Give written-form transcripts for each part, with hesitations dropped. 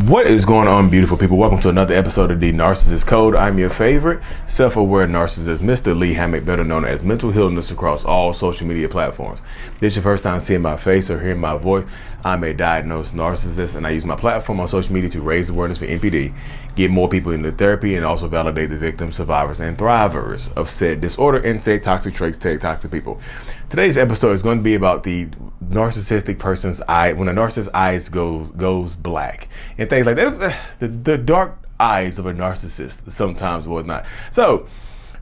What is going on, beautiful people? Welcome to another episode of the Narcissists Code. I'm your favorite self-aware narcissist, Mr. Lee Hammock, better known as Mental Healness across all social media platforms. If this is your first time seeing my face or hearing my voice, I'm a diagnosed narcissist, and I use my platform on social media to raise awareness for NPD, get more people into therapy, and also validate the victims, survivors, and thrivers of said disorder and said toxic traits, said toxic people. Today's episode is going to be about the narcissistic person's eye, when a narcissist's eyes goes black, and things like that. The dark eyes of a narcissist sometimes was not. So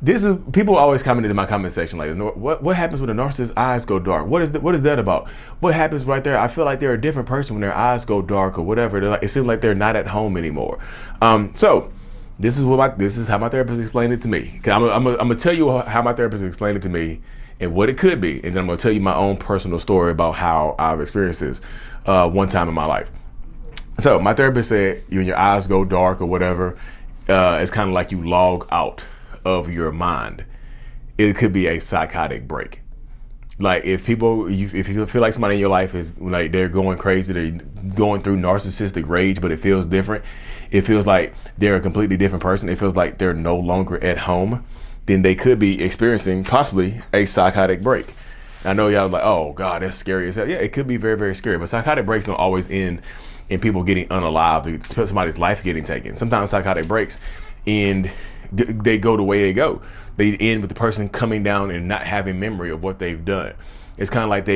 this is, people always commented in my comment section like, what happens when a narcissist's eyes go dark? What is that about? What happens right there? I feel like they're a different person when their eyes go dark or whatever. It seems like they're not at home anymore. So this is how my therapist explained it to me. I'm gonna tell you how my therapist explained it to me and what it could be, and then I'm gonna tell you my own personal story about how I've experienced this one time in my life. So my therapist said, when your eyes go dark or whatever, it's kind of like you log out of your mind. It could be a psychotic break. Like if you feel like somebody in your life is like they're going crazy, they're going through narcissistic rage, but it feels different. It feels like they're a completely different person. It feels like they're no longer at home. Then they could be experiencing possibly a psychotic break. I know y'all like, oh God, that's scary as hell. Yeah, it could be very, very scary. But psychotic breaks don't always end in people getting unalived, somebody's life getting taken. Sometimes psychotic breaks end, they go the way they go. They end with the person coming down and not having memory of what they've done. It's kind of like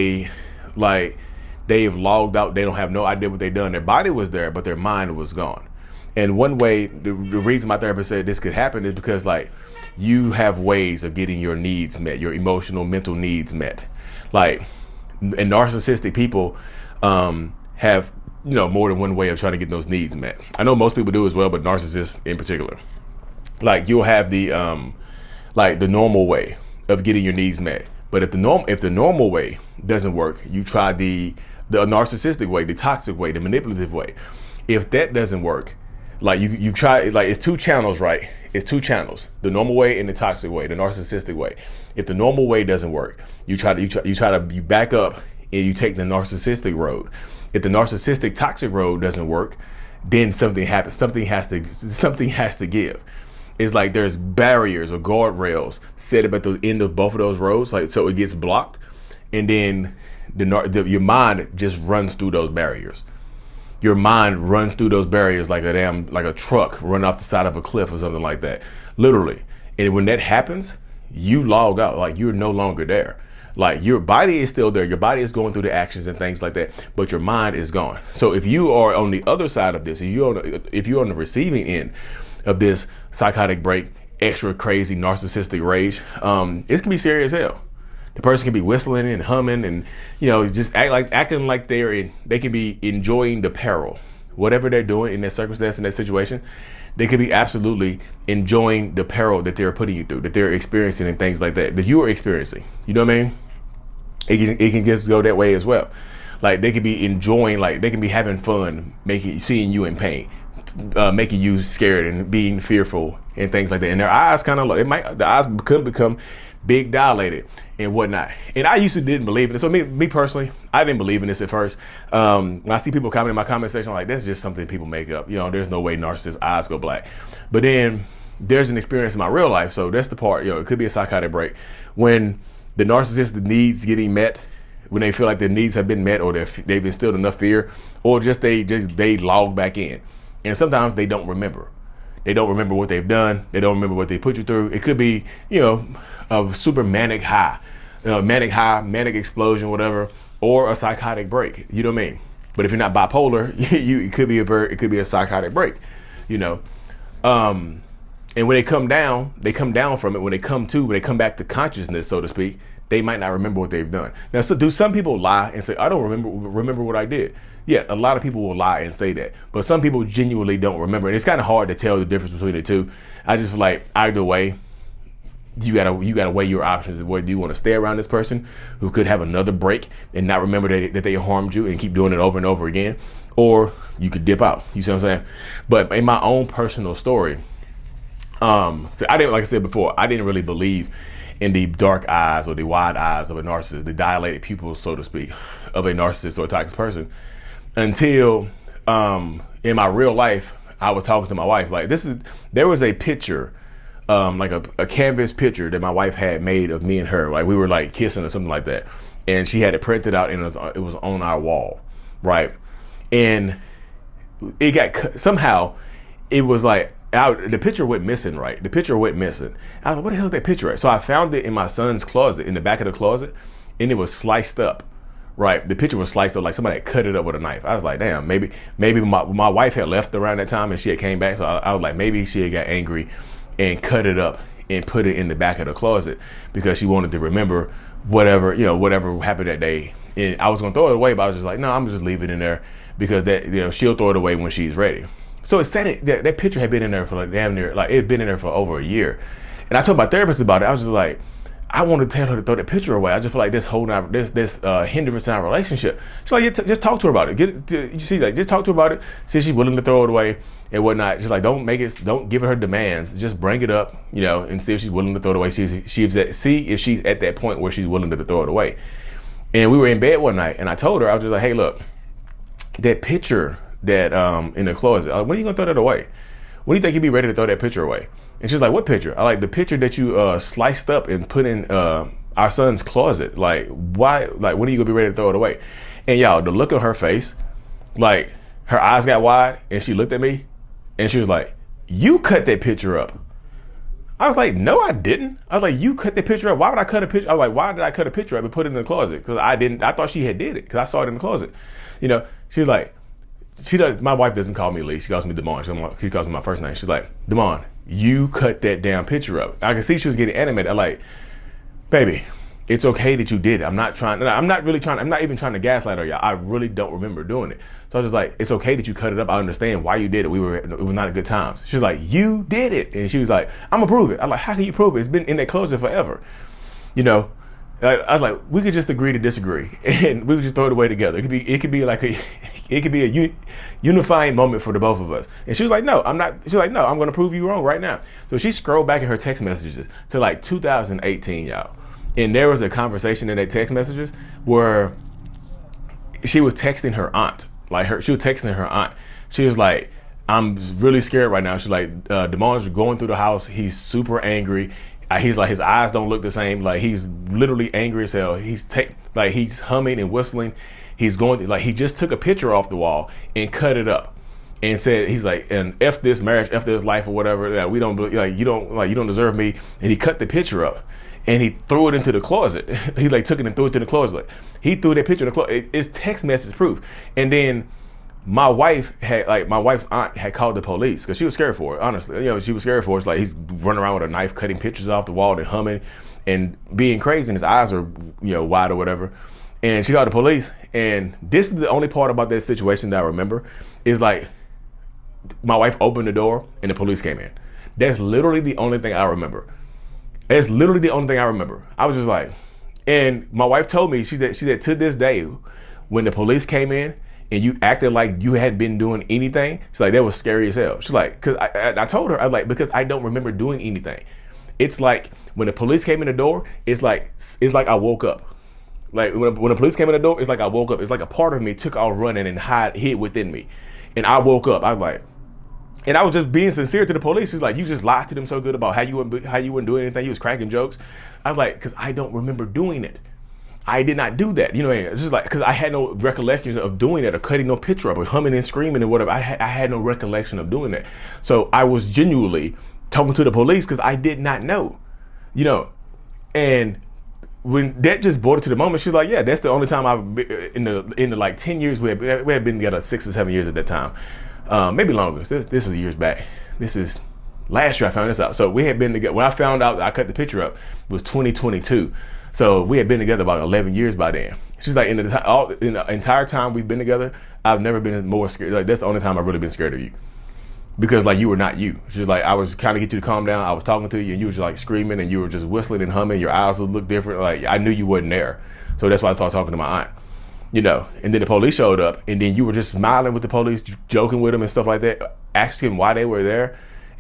they've logged out. They don't have no idea what they've done. Their body was there, but their mind was gone. And one way, the reason my therapist said this could happen is because like you have ways of getting your needs met, your emotional, mental needs met. Like, and narcissistic people have, more than one way of trying to get those needs met. I know most people do as well, but narcissists in particular. Like you'll have the normal way of getting your needs met. But if the normal way doesn't work, you try the narcissistic way, the toxic way, the manipulative way. If that doesn't work, like you try, like it's two channels, right? It's two channels: the normal way and the toxic way, the narcissistic way. If the normal way doesn't work, you back up and you take the narcissistic road. If the narcissistic toxic road doesn't work, then something happens. Something has to give. It's like there's barriers or guardrails set up at the end of both of those roads, like so it gets blocked, and then your mind just runs through those barriers. Your mind runs through those barriers like a truck running off the side of a cliff or something like that, literally. And when that happens, you log out, like you're no longer there. Like your body is still there. Your body is going through the actions and things like that, but your mind is gone. So if you are on the other side of this, if you're on the receiving end of this psychotic break, extra crazy narcissistic rage, it can be serious as hell. The person can be whistling and humming and, just acting like they can be enjoying the peril, whatever they're doing in that circumstance, in that situation. They could be absolutely enjoying the peril that they're putting you through, that they're experiencing and things like that you are experiencing. You know what I mean? It can just go that way as well. Like they could be enjoying, like they can be having fun, seeing you in pain, making you scared and being fearful and things like that. And their eyes kind of the eyes could become big, dilated and whatnot. And I didn't believe in it. So me personally, I didn't believe in this at first. When I see people comment in my comment section, I'm like, that's just something people make up. There's no way narcissists' eyes go black. But then there's an experience in my real life. So that's the part, it could be a psychotic break. When the narcissist needs getting met, when they feel like their needs have been met, or they've instilled enough fear, or they log back in. And sometimes they don't remember. They don't remember what they've done. They don't remember what they put you through. It could be, a super manic high, manic explosion, whatever, or a psychotic break. You know what I mean? But if you're not bipolar, it could be a psychotic break. And when they come down from it. When they come back to consciousness, so to speak, they might not remember what they've done. Now, so do some people lie and say, I don't remember what I did? Yeah, a lot of people will lie and say that, but some people genuinely don't remember. And it's kind of hard to tell the difference between the two. I just feel like either way, you gotta weigh your options. Whether you want to stay around this person who could have another break and not remember that they harmed you and keep doing it over and over again, or you could dip out. You see what I'm saying? But in my own personal story, so like I said before, I didn't really believe in the dark eyes or the wide eyes of a narcissist, the dilated pupils, so to speak, of a narcissist or a toxic person, until and in my real life, I was talking to my wife. Like there was a picture, like a canvas picture that my wife had made of me and her. Like we were like kissing or something like that. And she had it printed out and it was on our wall. Right. And it got somehow it was like the picture went missing. Right. The picture went missing. I was like, what the hell is that picture at? So I found it in my son's closet, in the back of the closet, and it was sliced up. Right. The picture was sliced up like somebody had cut it up with a knife. I was like, damn, maybe my wife had left around that time and she had came back. So I was like, maybe she had got angry and cut it up and put it in the back of the closet because she wanted to remember whatever happened that day. And I was going to throw it away, but I was just like, no, I'm just leave it in there because that, she'll throw it away when she's ready. So it said that picture had been in there for like damn near, like it had been in there for over a year. And I told my therapist about it. I was just like, I want to tell her to throw that picture away. I just feel like this hindrance in our relationship. She's like, just talk to her about it. Just talk to her about it. See if she's willing to throw it away and whatnot. She's like, don't give her demands. Just bring it up, and see if she's willing to throw it away. See if she's at that point where she's willing to throw it away. And we were in bed one night, and I told her, I was just like, hey, look, that picture that in the closet, when are you gonna throw that away? When do you think you'd be ready to throw that picture away? And she's like, what picture? I like the picture that you sliced up and put in our son's closet. Like, why? Like, when are you gonna be ready to throw it away? And y'all, the look on her face, like her eyes got wide and she looked at me and she was like, you cut that picture up. I was like, no, I didn't. I was like, you cut the picture up. Why would I cut a picture? I was like, why did I cut a picture up and put it in the closet? Because I thought she had did it because I saw it in the closet. She was like, my wife doesn't call me Lee. She calls me Damon. She calls me my first name. She's like, Damon, you cut that damn picture up. I could see she was getting animated. I'm like, baby, it's okay that you did it. I'm not even trying to gaslight her, y'all. I really don't remember doing it. So I was just like, it's okay that you cut it up. I understand why you did it. It was not a good time. She's like, you did it. And she was like, I'm gonna prove it. I'm like, how can you prove it? It's been in that closet forever. I was like, we could just agree to disagree and we could just throw it away together. It could be a unifying moment for the both of us. And she was like, no, I'm not. She's like, no, I'm going to prove you wrong right now. So she scrolled back in her text messages to like 2018, y'all. And there was a conversation in that text messages where she was texting her aunt. She was texting her aunt. She was like, I'm really scared right now. She's like, Damon's going through the house. He's super angry. He's like, his eyes don't look the same. Like, he's literally angry as hell. He's humming and whistling. He's going through, like, he just took a picture off the wall and cut it up and said, he's like, and F this marriage, F this life or whatever. That we don't, like, you don't deserve me. And he cut the picture up and he threw it into the closet. He like took it and threw it to the closet. Like, he threw that picture in the closet. It's text message proof. And then my wife's aunt had called the police because she was scared for it. Honestly, she was scared for it. It's like he's running around with a knife, cutting pictures off the wall and humming and being crazy, and his eyes are wide or whatever. And she called the police. And this is the only part about that situation that I remember is like my wife opened the door and the police came in. That's literally the only thing I remember. I was just like, and my wife told me, she said to this day, when the police came in and you acted like you hadn't been doing anything, she's like, that was scary as hell. She's like, because I told her, I was like, because I don't remember doing anything. It's like when the police came in the door, it's like I woke up. Like when the police came in the door, it's like I woke up. It's like a part of me took off running and hid within me. And I woke up. I was like, and I was just being sincere to the police. She's like, you just lied to them so good about how you wouldn't do anything. You was cracking jokes. I was like, because I don't remember doing it. I did not do that. It's just like, because I had no recollection of doing it or cutting no picture up or humming and screaming and whatever. I had no recollection of doing that. So I was genuinely talking to the police because I did not know, and when that just brought it to the moment, she was like, yeah, that's the only time I've been in the like 10 years we had been together, 6 or 7 years at that time. Maybe longer. This was years back. This is last year I found this out. So we had been together. When I found out I cut the picture up, it was 2022. So we had been together about 11 years by then. She's like, in the entire time we've been together, I've never been more scared. Like, that's the only time I've really been scared of you. Because like, you were not you. She's like, I was trying to get you to calm down. I was talking to you and you were just like screaming and you were just whistling and humming. Your eyes would look different. Like, I knew you wasn't there. So that's why I started talking to my aunt. And then the police showed up and then you were just smiling with the police, joking with them and stuff like that, asking why they were there.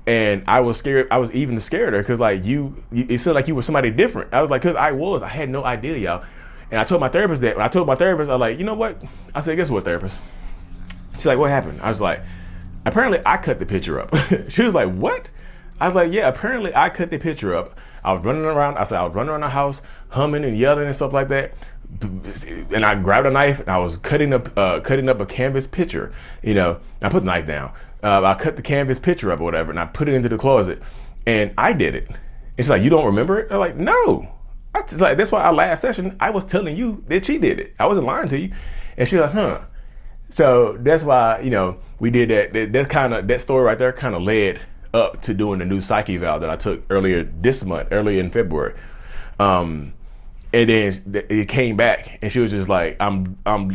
And I was scared. I was even scared because like it seemed like you were somebody different. I was like, because I had no idea, y'all. And I told my therapist that. When I told my therapist, I was like, you know what? I said, guess what, therapist? She's like, what happened? I was like, Apparently I cut the picture up. She was like, what? I was like, yeah, apparently I cut the picture up. I was running around the house, humming and yelling and stuff like that. And I grabbed a knife and I was cutting up a canvas picture. You know, I put the knife down. I cut the canvas picture up or whatever, and I put it into the closet. And I did it. It's like, you don't remember it? I'm like, no. It's like, that's why our last session, I was telling you that she did it. I wasn't lying to you. And she's like, huh. So that's why, you know, we did that. That story right there kind of led up to doing the new psych eval that I took earlier this month, early in February. And then it came back, and she was just like,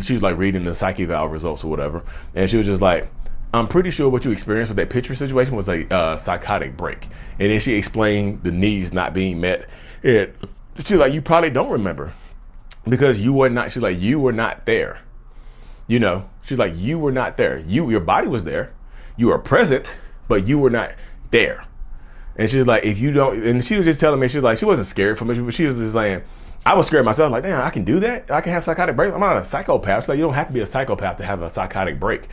she was like reading the psych eval results or whatever, and she was just like, I'm pretty sure what you experienced with that picture situation was a psychotic break. And then she explained the needs not being met. And she's like, you probably don't remember because you were not. She's like, you were not there. You know, she's like, you were not there. Your body was there. You were present, but you were not there. And she's like, if you don't, and she was just telling me, she's like, she wasn't scared for me, but she was just saying, I was scared myself. Like, damn, I can do that. I can have psychotic breaks. I'm not a psychopath. She's like, you don't have to be a psychopath to have a psychotic break.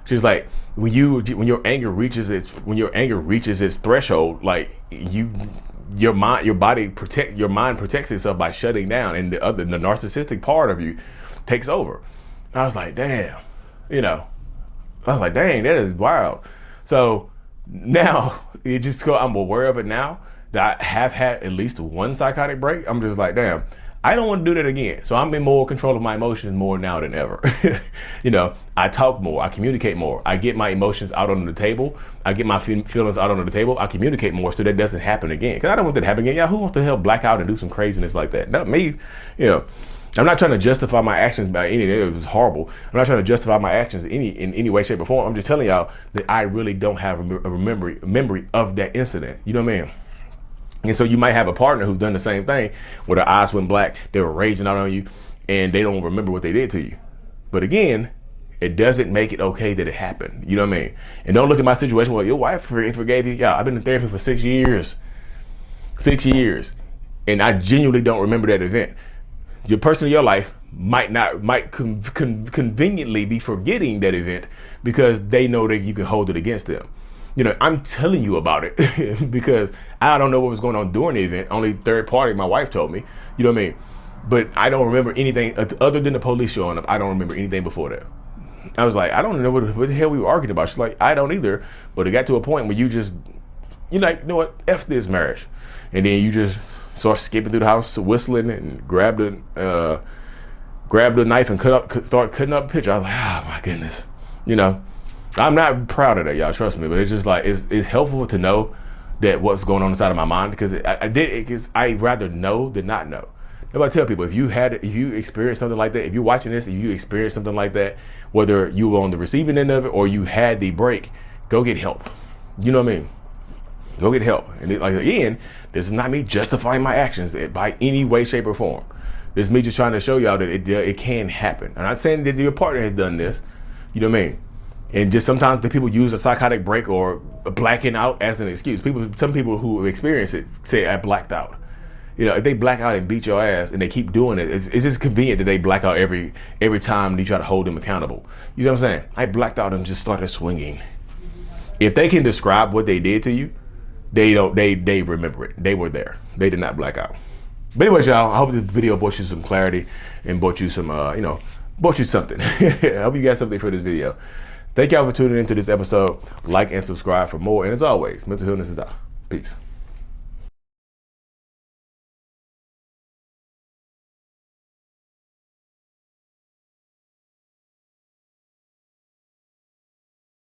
She's like, when your anger reaches its threshold, like your mind protects itself by shutting down, and the narcissistic part of you takes over. I was like, damn, you know, I was like, dang, that is wild. So now I'm aware of it now that I have had at least one psychotic break. I'm just like, damn, I don't want to do that again. So I'm in more control of my emotions more now than ever. You know, I talk more, I communicate more, I get my emotions out on the table, I get my feelings out on the table, I communicate more so that doesn't happen again. Because I don't want that to happen again. Yeah, who wants to hell black out and do some craziness like that? Not me, you know. I'm not trying to justify my actions by any. It was horrible. I'm not trying to justify my actions in any way, shape, or form. I'm just telling y'all that I really don't have a memory of that incident. You know what I mean? And so you might have a partner who's done the same thing, where their eyes went black, they were raging out on you, and they don't remember what they did to you. But again, it doesn't make it okay that it happened. You know what I mean? And don't look at my situation. Well, your wife forgave you. Yeah, I've been in therapy for 6 years. 6 years, and I genuinely don't remember that event. Your person in your life might conveniently be forgetting that event because they know that you can hold it against them. You know, I'm telling you about it because I don't know what was going on during the event. Only third party, my wife told me. You know what I mean? But I don't remember anything other than the police showing up. I don't remember anything before that. I was like, I don't know what the hell we were arguing about. She's like, I don't either. But it got to a point where you're like, you know what? F this marriage. And then you just start skipping through the house, whistling, and grabbed a knife and start cutting up a picture. I was like, oh my goodness. You know, I'm not proud of that, y'all. Trust me. But it's just like, it's helpful to know that what's going on inside of my mind, because I'd rather know than not know. Nobody tell people, if you experience something like that, if you're watching this, if you experience something like that, whether you were on the receiving end of it or you had the break, go get help. You know what I mean? Go get help. And again, this is not me justifying my actions by any way, shape, or form. This is me just trying to show y'all that it can happen. I'm not saying that your partner has done this. You know what I mean? And just sometimes the people use a psychotic break or blacking out as an excuse. Some people who experience it say, I blacked out. You know, if they black out and beat your ass and they keep doing it, it's just convenient that they black out every time you try to hold them accountable. You know what I'm saying? I blacked out and just started swinging. If they can describe what they did to you, they remember it. They were there. They did not black out. But anyways, y'all, I hope this video brought you some clarity and brought you some, brought you something. I hope you got something for this video. Thank y'all for tuning into this episode. Like and subscribe for more. And as always, mental illness is out. Peace.